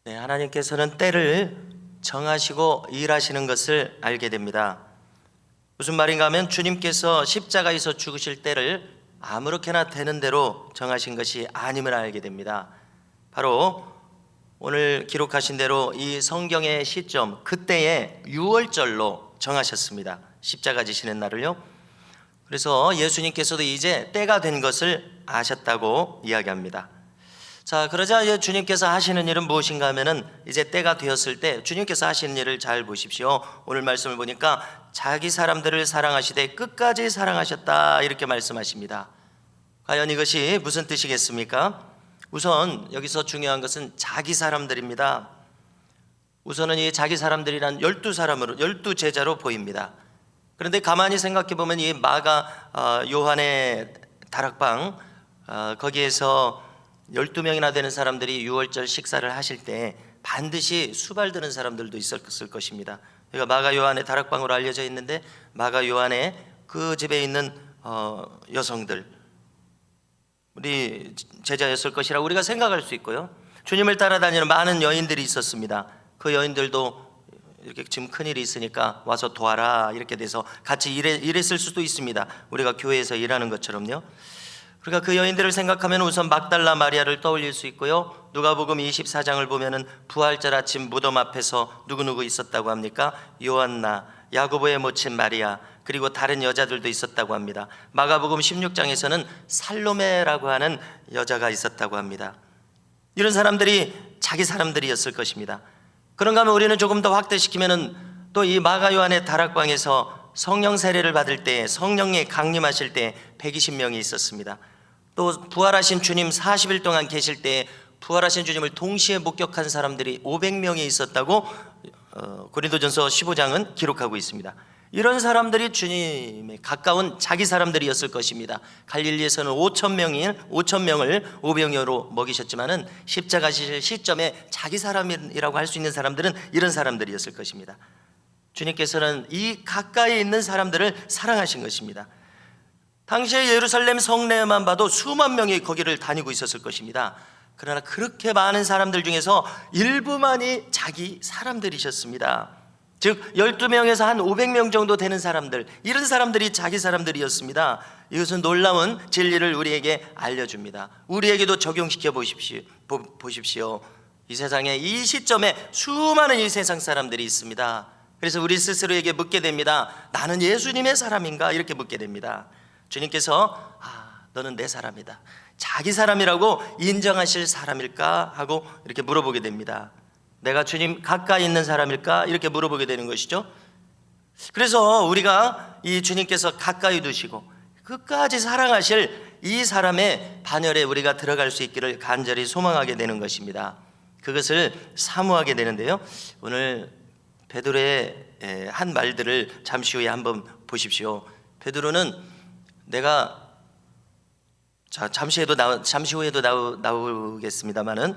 네, 하나님께서는 때를 정하시고 일하시는 것을 알게 됩니다. 무슨 말인가 하면 주님께서 십자가에서 죽으실 때를 아무렇게나 되는 대로 정하신 것이 아님을 알게 됩니다. 바로 오늘 기록하신 대로 이 성경의 시점, 그때의 6월절로 정하셨습니다. 십자가 지시는 날을요. 그래서 예수님께서도 이제 때가 된 것을 아셨다고 이야기합니다. 자, 그러자 주님께서 하시는 일은 무엇인가 하면은 이제 때가 되었을 때 주님께서 하시는 일을 잘 보십시오. 오늘 말씀을 보니까 자기 사람들을 사랑하시되 끝까지 사랑하셨다, 이렇게 말씀하십니다. 과연 이것이 무슨 뜻이겠습니까? 우선 여기서 중요한 것은 자기 사람들입니다. 우선은 이 자기 사람들이란 12사람으로 12제자로 보입니다. 그런데 가만히 생각해 보면 이 마가 요한의 다락방 거기에서 12명이나 되는 사람들이 6월절 식사를 하실 때 반드시 수발드는 사람들도 있었을 것입니다. 그러니까 마가 요한의 다락방으로 알려져 있는데 마가 요한의 그 집에 있는 여성들, 우리 제자였을 것이라고 우리가 생각할 수 있고요. 주님을 따라다니는 많은 여인들이 있었습니다. 그 여인들도 이렇게 지금 큰일이 있으니까 와서 도와라, 이렇게 돼서 같이 일했을 수도 있습니다. 우리가 교회에서 일하는 것처럼요. 그러니까 그 여인들을 생각하면 우선 막달라 마리아를 떠올릴 수 있고요. 누가복음 24장을 보면은 부활절 아침 무덤 앞에서 누구누구 있었다고 합니까? 요한나, 야고보의 모친 마리아, 그리고 다른 여자들도 있었다고 합니다. 마가복음 16장에서는 살로메라고 하는 여자가 있었다고 합니다. 이런 사람들이 자기 사람들이었을 것입니다. 그런가 하면 우리는 조금 더 확대시키면은 또 이 마가 요한의 다락방에서 성령 세례를 받을 때, 성령이 강림하실 때 120명이 있었습니다. 또 부활하신 주님 40일 동안 계실 때 부활하신 주님을 동시에 목격한 사람들이 500명이 있었다고 고린도전서 15장은 기록하고 있습니다. 이런 사람들이 주님에 가까운 자기 사람들이었을 것입니다. 갈릴리에서는 5,000명을 5병여로 먹이셨지만은 십자가 지실 시점에 자기 사람이라고 할 수 있는 사람들은 이런 사람들이었을 것입니다. 주님께서는 이 가까이 있는 사람들을 사랑하신 것입니다. 당시에 예루살렘 성내만 봐도 수만 명이 거기를 다니고 있었을 것입니다. 그러나 그렇게 많은 사람들 중에서 일부만이 자기 사람들이셨습니다. 즉 12명에서 한 500명 정도 되는 사람들, 이런 사람들이 자기 사람들이었습니다. 이것은 놀라운 진리를 우리에게 알려줍니다. 우리에게도 적용시켜 보십시오. 이 세상에 이 시점에 수많은 이 세상 사람들이 있습니다. 그래서 우리 스스로에게 묻게 됩니다. 나는 예수님의 사람인가? 이렇게 묻게 됩니다. 주님께서 너는 내 사람이다, 자기 사람이라고 인정하실 사람일까? 하고 이렇게 물어보게 됩니다. 내가 주님 가까이 있는 사람일까? 이렇게 물어보게 되는 것이죠. 그래서 우리가 이 주님께서 가까이 두시고 끝까지 사랑하실 이 사람의 반열에 우리가 들어갈 수 있기를 간절히 소망하게 되는 것입니다. 그것을 사모하게 되는데요. 오늘 베드로의 한 말들을 잠시 후에 한번 보십시오. 베드로는 내가 잠시 후에도 나오겠습니다만은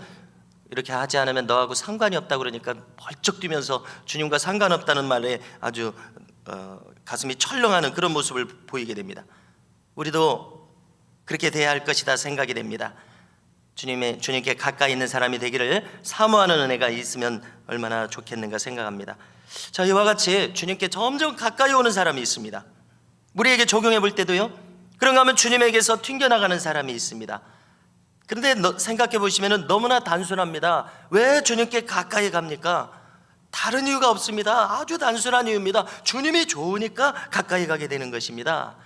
이렇게 하지 않으면 너하고 상관이 없다고 그러니까 벌쩍 뛰면서 주님과 상관없다는 말에 아주 가슴이 철렁하는 그런 모습을 보이게 됩니다. 우리도 그렇게 돼야 할 것이다 생각이 됩니다. 주님께 가까이 있는 사람이 되기를 사모하는 은혜가 있으면 얼마나 좋겠는가 생각합니다. 자, 이와 같이 주님께 점점 가까이 오는 사람이 있습니다. 우리에게 적용해 볼 때도요, 그런가 하면 주님에게서 튕겨나가는 사람이 있습니다. 그런데 생각해 보시면 너무나 단순합니다. 왜 주님께 가까이 갑니까? 다른 이유가 없습니다. 아주 단순한 이유입니다. 주님이 좋으니까 가까이 가게 되는 것입니다.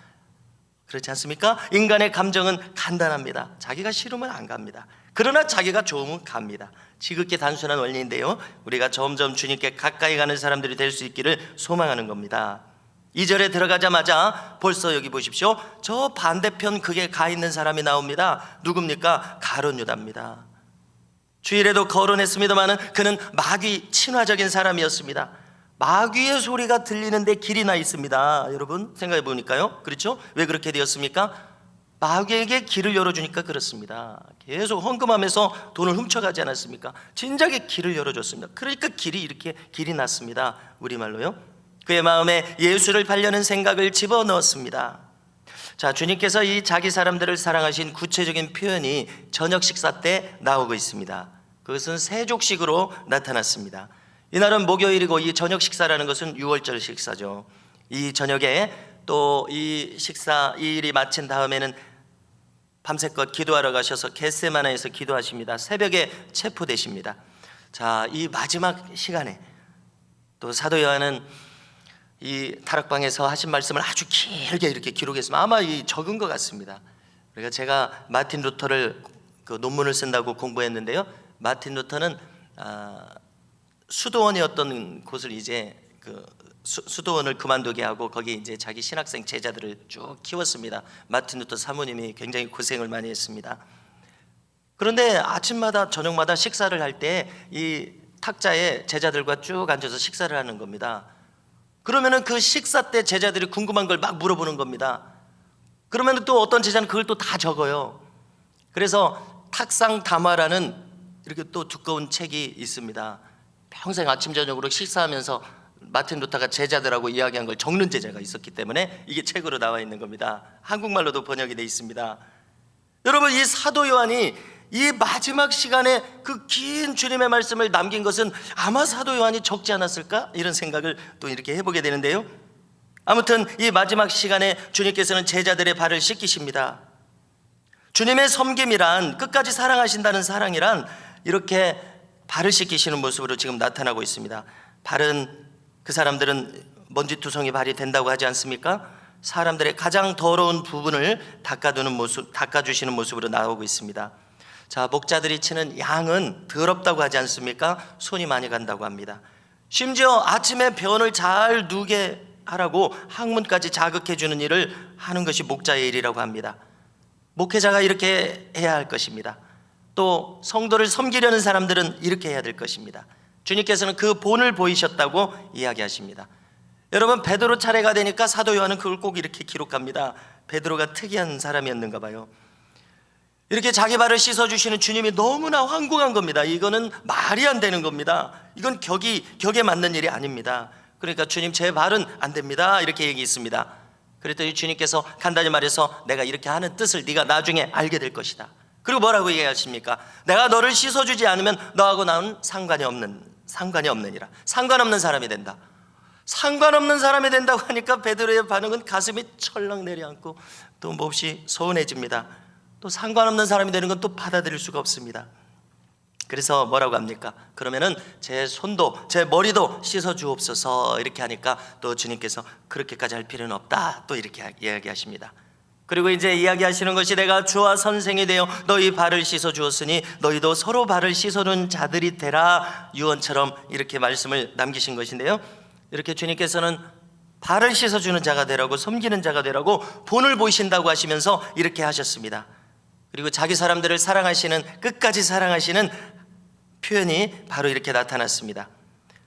그렇지 않습니까? 인간의 감정은 간단합니다. 자기가 싫으면 안 갑니다. 그러나 자기가 좋으면 갑니다. 지극히 단순한 원리인데요, 우리가 점점 주님께 가까이 가는 사람들이 될 수 있기를 소망하는 겁니다. 2절에 들어가자마자 벌써 여기 보십시오. 저 반대편 극에 가 있는 사람이 나옵니다. 누굽니까? 가룟 유다입니다. 주일에도 거론했습니다마는 그는 마귀 친화적인 사람이었습니다. 마귀의 소리가 들리는데 길이 나 있습니다. 여러분 생각해 보니까요, 그렇죠? 왜 그렇게 되었습니까? 마귀에게 길을 열어주니까 그렇습니다. 계속 헌금하면서 돈을 훔쳐가지 않았습니까? 진작에 길을 열어줬습니다. 그러니까 길이 났습니다. 우리말로요. 그의 마음에 예수를 바려는 생각을 집어넣었습니다. 자, 주님께서 이 자기 사람들을 사랑하신 구체적인 표현이 저녁 식사 때 나오고 있습니다. 그것은 세족식으로 나타났습니다. 이날은 목요일이고 이 저녁 식사라는 것은 유월절 식사죠. 이 저녁에 또 이 식사 이 일이 마친 다음에는 밤새껏 기도하러 가셔서 겟세마네에서 기도하십니다. 새벽에 체포되십니다. 자, 이 마지막 시간에 또 사도 요한은 이 다락방에서 하신 말씀을 아주 길게 이렇게 기록했습니다. 아마 이 적은 것 같습니다. 그러니까 제가 마틴 루터를 그 논문을 쓴다고 공부했는데요. 마틴 루터는 수도원이었던 곳을 이제 그 수도원을 그만두게 하고 거기 이제 자기 신학생 제자들을 쭉 키웠습니다. 마틴 루터 사모님이 굉장히 고생을 많이 했습니다. 그런데 아침마다 저녁마다 식사를 할 때 이 탁자에 제자들과 쭉 앉아서 식사를 하는 겁니다. 그러면은 그 식사 때 제자들이 궁금한 걸 막 물어보는 겁니다. 그러면 또 어떤 제자는 그걸 또 다 적어요. 그래서 탁상 담화라는 이렇게 또 두꺼운 책이 있습니다. 평생 아침 저녁으로 식사하면서 마틴 루터가 제자들하고 이야기한 걸 적는 제자가 있었기 때문에 이게 책으로 나와 있는 겁니다. 한국말로도 번역이 되어 있습니다. 여러분, 이 사도 요한이 이 마지막 시간에 그 긴 주님의 말씀을 남긴 것은 아마 사도 요한이 적지 않았을까? 이런 생각을 또 이렇게 해보게 되는데요. 아무튼 이 마지막 시간에 주님께서는 제자들의 발을 씻기십니다. 주님의 섬김이란, 끝까지 사랑하신다는 사랑이란 이렇게 발을 씻기시는 모습으로 지금 나타나고 있습니다. 발은, 그 사람들은 먼지투성이 발이 된다고 하지 않습니까? 사람들의 가장 더러운 부분을 닦아주시는 모습으로 나오고 있습니다. 자, 목자들이 치는 양은 더럽다고 하지 않습니까? 손이 많이 간다고 합니다. 심지어 아침에 변을 잘 누게 하라고 항문까지 자극해 주는 일을 하는 것이 목자의 일이라고 합니다. 목회자가 이렇게 해야 할 것입니다. 또 성도를 섬기려는 사람들은 이렇게 해야 될 것입니다. 주님께서는 그 본을 보이셨다고 이야기하십니다. 여러분, 베드로 차례가 되니까 사도 요한은 그걸 꼭 이렇게 기록합니다. 베드로가 특이한 사람이었는가 봐요. 이렇게 자기 발을 씻어주시는 주님이 너무나 황궁한 겁니다. 이거는 말이 안 되는 겁니다. 이건 격에 맞는 일이 아닙니다. 그러니까 주님, 제 발은 안 됩니다, 이렇게 얘기했습니다. 그랬더니 주님께서 간단히 말해서 내가 이렇게 하는 뜻을 네가 나중에 알게 될 것이다. 그리고 뭐라고 얘기하십니까? 내가 너를 씻어주지 않으면 너하고 나는 상관이 없느니라. 상관없는 사람이 된다. 상관없는 사람이 된다고 하니까 베드로의 반응은 가슴이 철렁 내려앉고 또 몹시 서운해집니다. 또 상관없는 사람이 되는 건 또 받아들일 수가 없습니다. 그래서 뭐라고 합니까? 그러면은 제 손도 제 머리도 씻어 주옵소서, 이렇게 하니까 또 주님께서 그렇게까지 할 필요는 없다, 또 이렇게 이야기하십니다. 그리고 이제 이야기하시는 것이 내가 주와 선생이 되어 너희 발을 씻어 주었으니 너희도 서로 발을 씻어준 자들이 되라, 유언처럼 이렇게 말씀을 남기신 것인데요. 이렇게 주님께서는 발을 씻어주는 자가 되라고, 섬기는 자가 되라고 본을 보이신다고 하시면서 이렇게 하셨습니다. 그리고 자기 사람들을 사랑하시는, 끝까지 사랑하시는 표현이 바로 이렇게 나타났습니다.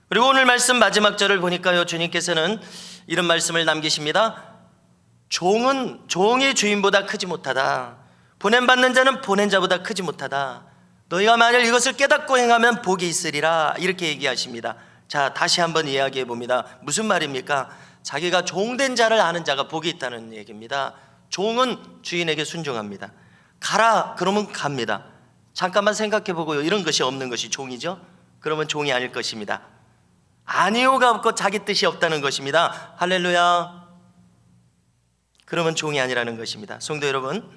그리고 오늘 말씀 마지막 절을 보니까요, 주님께서는 이런 말씀을 남기십니다. 종이 주인보다 크지 못하다. 보냄받는 자는 보낸 자보다 크지 못하다. 너희가 만일 이것을 깨닫고 행하면 복이 있으리라, 이렇게 얘기하십니다. 자, 다시 한번 이야기해 봅니다. 무슨 말입니까? 자기가 종된 자를 아는 자가 복이 있다는 얘기입니다. 종은 주인에게 순종합니다. 가라 그러면 갑니다. 잠깐만 생각해 보고요, 이런 것이 없는 것이 종이죠? 그러면 종이 아닐 것입니다. 아니요가 없고 자기 뜻이 없다는 것입니다. 할렐루야. 그러면 종이 아니라는 것입니다. 성도 여러분,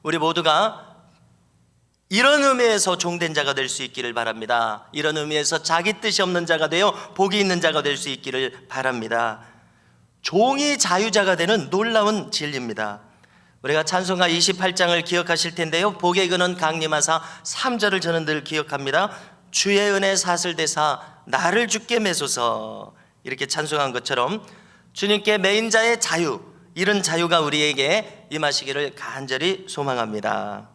우리 모두가 이런 의미에서 종된 자가 될 수 있기를 바랍니다. 이런 의미에서 자기 뜻이 없는 자가 되어 복이 있는 자가 될 수 있기를 바랍니다. 종이 자유자가 되는 놀라운 진리입니다. 우리가 찬송가 28장을 기억하실 텐데요, 복의 근원 강림하사 3절을 저는 늘 기억합니다. 주의 은혜 사슬대사 나를 주께 매소서, 이렇게 찬송한 것처럼 주님께 매인 자의 자유, 이런 자유가 우리에게 임하시기를 간절히 소망합니다.